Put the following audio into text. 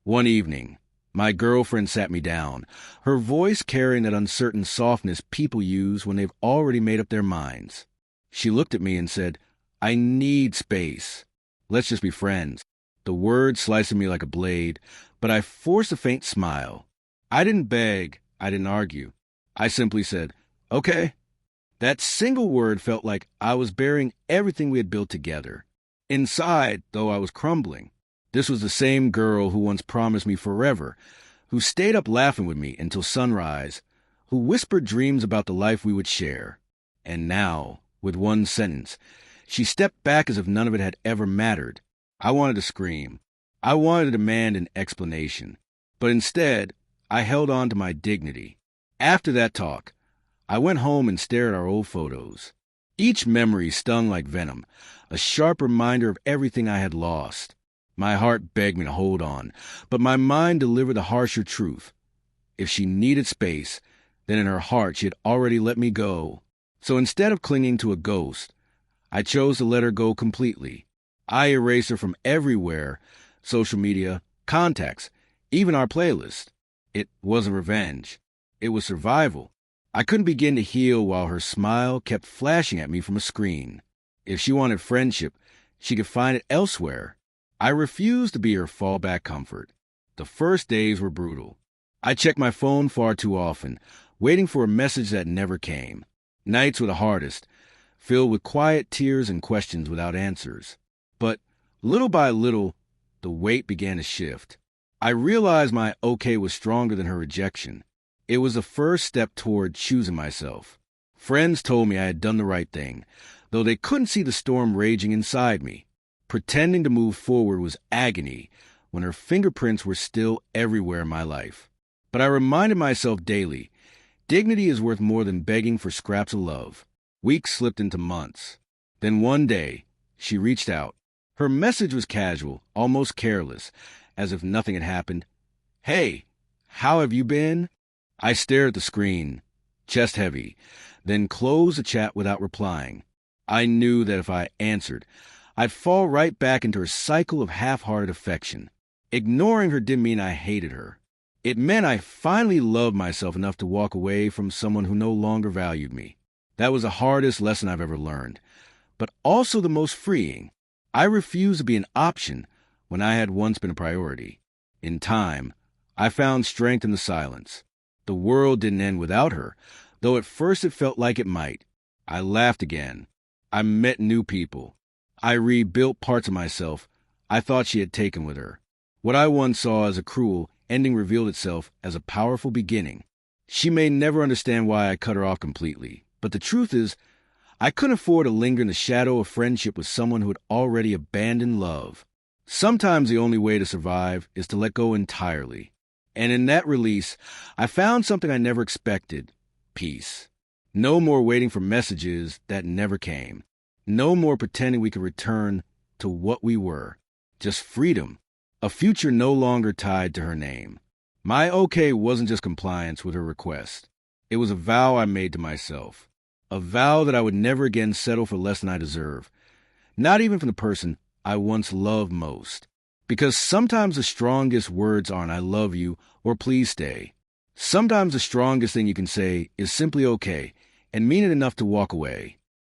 One evening, my girlfriend sat me down, her voice carrying that uncertain softness people use when they've already made up their minds. She looked at me and said, "I need space. Let's just be friends." The words slicing me like a blade, but I forced a faint smile. I didn't beg, I didn't argue. I simply said, "Okay." That single word felt like I was burying everything we had built together. Inside, though, I was crumbling. This was the same girl who once promised me forever, who stayed up laughing with me until sunrise, who whispered dreams about the life we would share. And now, with one sentence, she stepped back as if none of it had ever mattered. I wanted to scream. I wanted to demand an explanation. But instead, I held on to my dignity. After that talk, I went home and stared at our old photos. Each memory stung like venom, a sharp reminder of everything I had lost. My heart begged me to hold on, but my mind delivered the harsher truth. If she needed space, then in her heart she had already let me go. So instead of clinging to a ghost, I chose to let her go completely. I erased her from everywhere, social media, contacts, even our playlist. It wasn't revenge. It was survival. I couldn't begin to heal while her smile kept flashing at me from a screen. If she wanted friendship, she could find it elsewhere. I refused to be her fallback comfort. The first days were brutal. I checked my phone far too often, waiting for a message that never came. Nights were the hardest, filled with quiet tears and questions without answers. But little by little, the weight began to shift. I realized my okay was stronger than her rejection. It was the first step toward choosing myself. Friends told me I had done the right thing, though they couldn't see the storm raging inside me. Pretending to move forward was agony when her fingerprints were still everywhere in my life. But I reminded myself daily, dignity is worth more than begging for scraps of love. Weeks slipped into months. Then one day, she reached out. Her message was casual, almost careless, as if nothing had happened. "Hey, how have you been?" I stared at the screen, chest heavy, then closed the chat without replying. I knew that if I answered, I'd fall right back into her cycle of half-hearted affection. Ignoring her didn't mean I hated her. It meant I finally loved myself enough to walk away from someone who no longer valued me. That was the hardest lesson I've ever learned, but also the most freeing. I refused to be an option when I had once been a priority. In time, I found strength in the silence. The world didn't end without her, though at first it felt like it might. I laughed again. I met new people. I rebuilt parts of myself I thought she had taken with her. What I once saw as a cruel ending revealed itself as a powerful beginning. She may never understand why I cut her off completely, but the truth is, I couldn't afford to linger in the shadow of friendship with someone who had already abandoned love. Sometimes the only way to survive is to let go entirely. And in that release, I found something I never expected: peace. No more waiting for messages that never came. No more pretending we could return to what we were. Just freedom. A future no longer tied to her name. My okay wasn't just compliance with her request. It was a vow I made to myself. A vow that I would never again settle for less than I deserve. Not even from the person I once loved most. Because sometimes the strongest words aren't "I love you" or "please stay." Sometimes the strongest thing you can say is simply okay and mean it enough to walk away.